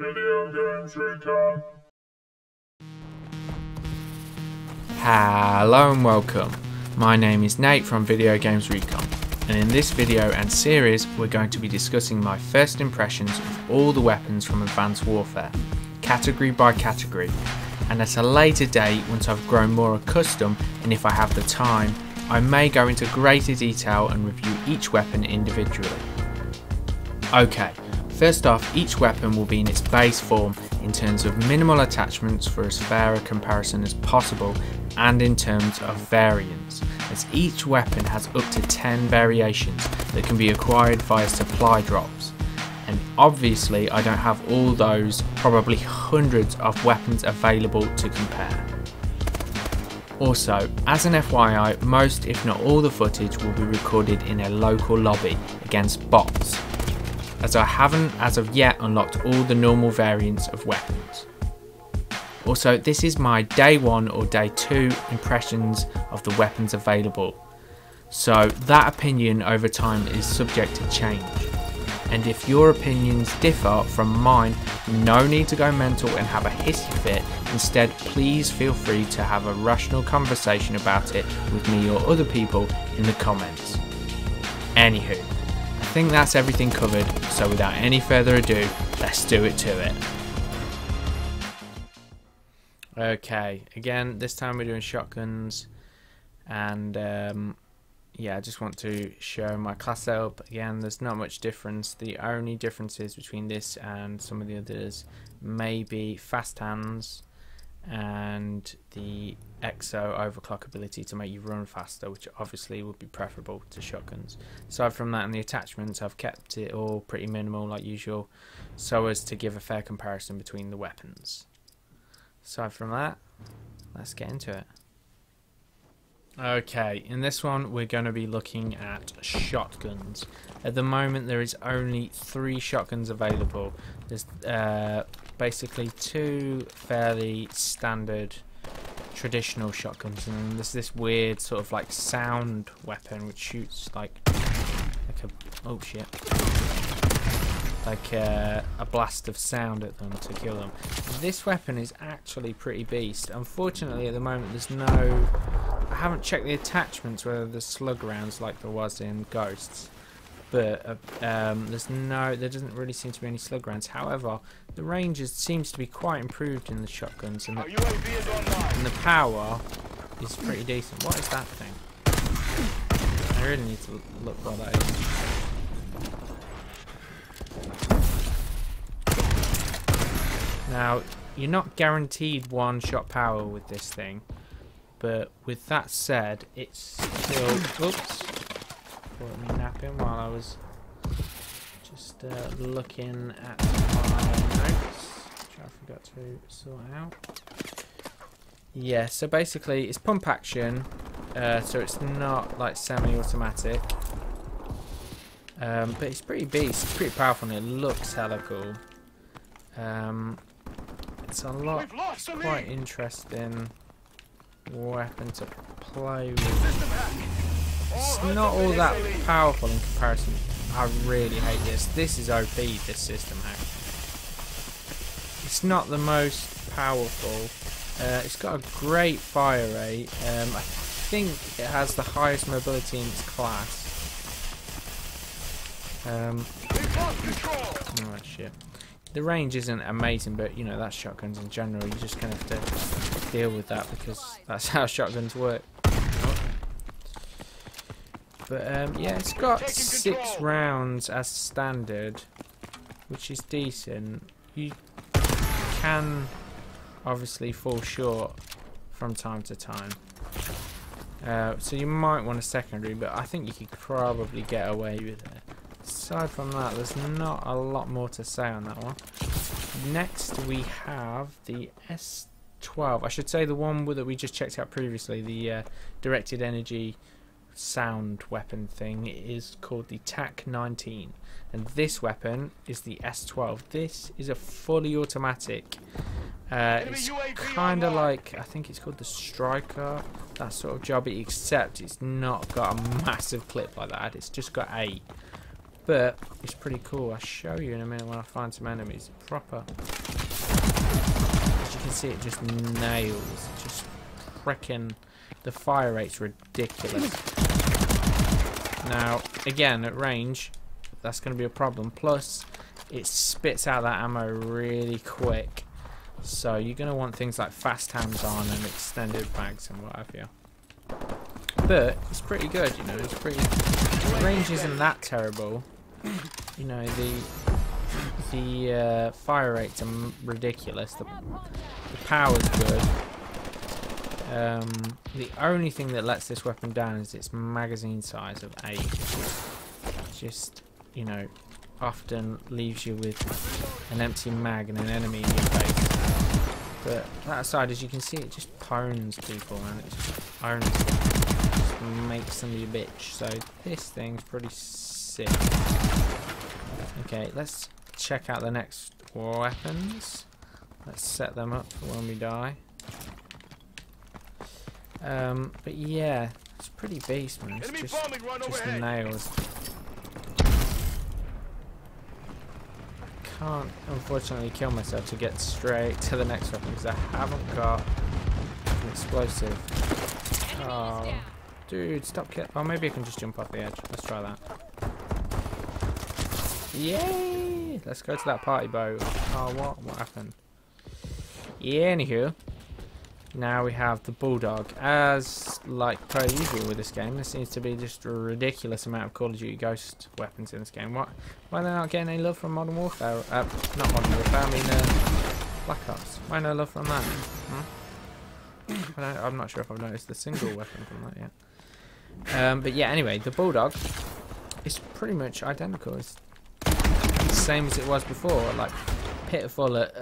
Video Games Recon. Hello and welcome. My name is Nate from Video Games Recon, and in this video and series we're going to be discussing my first impressions of all the weapons from Advanced Warfare, category by category, and at a later date, once I've grown more accustomed and if I have the time, I may go into greater detail and review each weapon individually. Okay, first off, each weapon will be in its base form in terms of minimal attachments for as fair a comparison as possible, and in terms of variants, as each weapon has up to 10 variations that can be acquired via supply drops. And obviously I don't have all those, probably hundreds of weapons available to compare. Also, as an FYI, most if not all the footage will be recorded in a local lobby against bots, as I haven't as of yet unlocked all the normal variants of weapons. Also, this is my day 1 or day 2 impressions of the weapons available, so that opinion over time is subject to change. And if your opinions differ from mine, no need to go mental and have a hissy fit. Instead, please feel free to have a rational conversation about it with me or other people in the comments. Anywho, I think that's everything covered, so without any further ado, let's do it to it. Okay, again, this time we're doing shotguns, and yeah, I just want to show my class setup. Again, there's not much difference. The only differences between this and some of the others may be fast hands and the EXO overclock ability to make you run faster, which obviously would be preferable to shotguns. Aside from that and the attachments, I've kept it all pretty minimal like usual, so as to give a fair comparison between the weapons. Aside from that, let's get into it. Okay, in this one we're going to be looking at shotguns. At the moment there is only 3 shotguns available. There's basically 2 fairly standard traditional shotguns, and then there's this weird sort of like sound weapon which shoots like a, oh shit, like a blast of sound at them to kill them. This weapon is actually pretty beast. Unfortunately at the moment there's no, I haven't checked the attachments whether there's slug rounds like there was in Ghosts, but there doesn't really seem to be any slug rounds. However, the range seems to be quite improved in the shotguns, and the power is pretty decent. What is that thing? I really need to look what that is. Now, you're not guaranteed one-shot power with this thing, but with that said, it's still... Oops! Caught me napping while I was just looking at my notes, which I forgot to sort out. Yeah, so basically it's pump action, so it's not like semi-automatic. But it's pretty beast, it's pretty powerful, and it looks hella cool. It's a lot, it's quite interesting weapon to play with. It's not all that powerful in comparison. I really hate this. This is OP, this system hack. It's not the most powerful. It's got a great fire rate. I think it has the highest mobility in its class. Oh shit. The range isn't amazing, but you know, that's shotguns in general. You're just gonna have to deal with that because that's how shotguns work. But yeah, it's got 6 rounds as standard, which is decent. You can obviously fall short from time to time, so you might want a secondary, but I think you could probably get away with it. Aside from that, there's not a lot more to say on that one. Next we have the S-12. I should say the one that we just checked out previously, the directed energy sound weapon thing, is called the TAC-19, and this weapon is the S-12. This is a fully automatic. It's kind of like, I think it's called the Striker, that sort of job, except it's not got a massive clip like that. It's just got 8. but it's pretty cool. I'll show you in a minute when I find some enemies. Proper. As you can see, it just nails. Just freaking. The fire rate's ridiculous. Now, again, at range, that's going to be a problem. Plus, it spits out that ammo really quick. So you're going to want things like fast hands-on and extended bags and what have you. But it's pretty good, you know. It's pretty. The range isn't that terrible. You know, the fire rates are ridiculous. The power's good. The only thing that lets this weapon down is its magazine size of 8. Just, you know, often leaves you with an empty mag and an enemy in your face. But that aside, as you can see, it just pones people, and it just owns them. Just makes them your bitch. So this thing's pretty sick. Okay, let's check out the next weapons. Let's set them up for when we die. But yeah, it's pretty beast, man. It's just the nails. Can't unfortunately kill myself to get straight to the next weapon because I haven't got an explosive. Oh, dude, stop killing. Oh, maybe I can just jump off the edge. Let's try that. Yay! Let's go to that party boat. Oh, what happened? Yeah, anywho. Now we have the Bulldog. As like per usual with this game, there seems to be just a ridiculous amount of Call of Duty Ghost weapons in this game. Why are they not getting any love from Modern Warfare? Not Modern Warfare, I mean Black Ops. Why no love from that? I'm not sure if I've noticed a single weapon from that yet. But yeah, anyway, the Bulldog is pretty much identical. It's the same as it was before, like pitiful at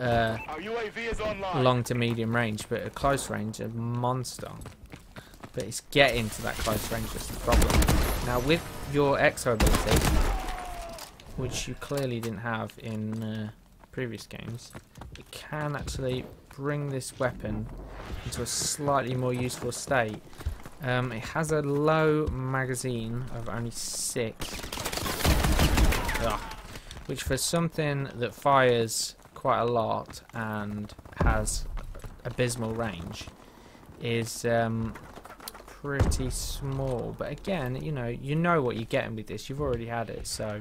long to medium range, but at close range a monster. But it's getting to that close range that's the problem. Now with your exo ability, which you clearly didn't have in previous games, it can actually bring this weapon into a slightly more useful state. It has a low magazine of only 6. Ugh. Which for something that fires quite a lot and has abysmal range is pretty small. But again, you know what you're getting with this. You've already had it, so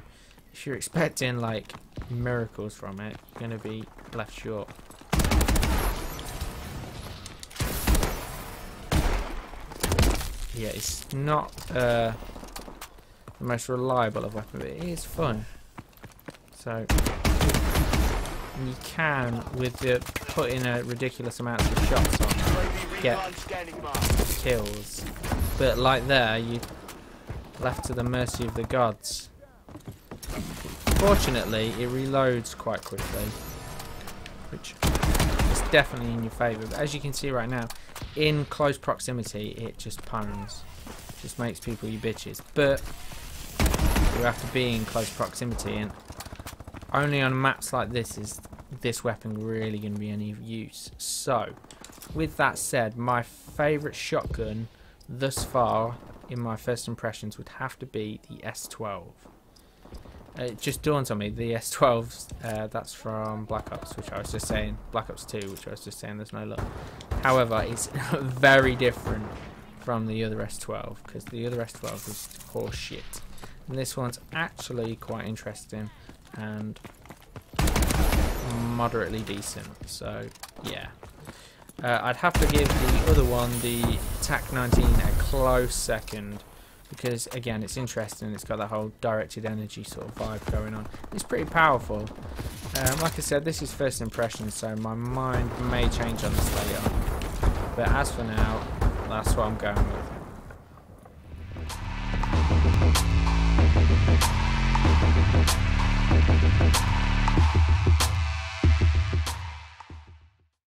if you're expecting like miracles from it, you're going to be left short. Yeah, it's not the most reliable of weapons, but it is fun. So you can, with the putting a ridiculous amount of shots on, get kills. But like there, you're left to the mercy of the gods. Fortunately, it reloads quite quickly, which is definitely in your favour. But as you can see right now, in close proximity, it just pounds. Just makes people your bitches. But you have to be in close proximity, and only on maps like this is this weapon really going to be any use. So, with that said, my favourite shotgun thus far, in my first impressions, would have to be the S-12. It just dawns on me, the S-12, that's from Black Ops, which I was just saying, Black Ops 2, which I was just saying there's no look. However, it's very different from the other S-12, because the other S-12 was horse shit. And this one's actually quite interesting and moderately decent, so yeah. I'd have to give the other one, the TAC-19, a close second, because again it's interesting. It's got that whole directed energy sort of vibe going on. It's pretty powerful. Like I said, this is first impression, so my mind may change on this later, but as for now, that's what I'm going with.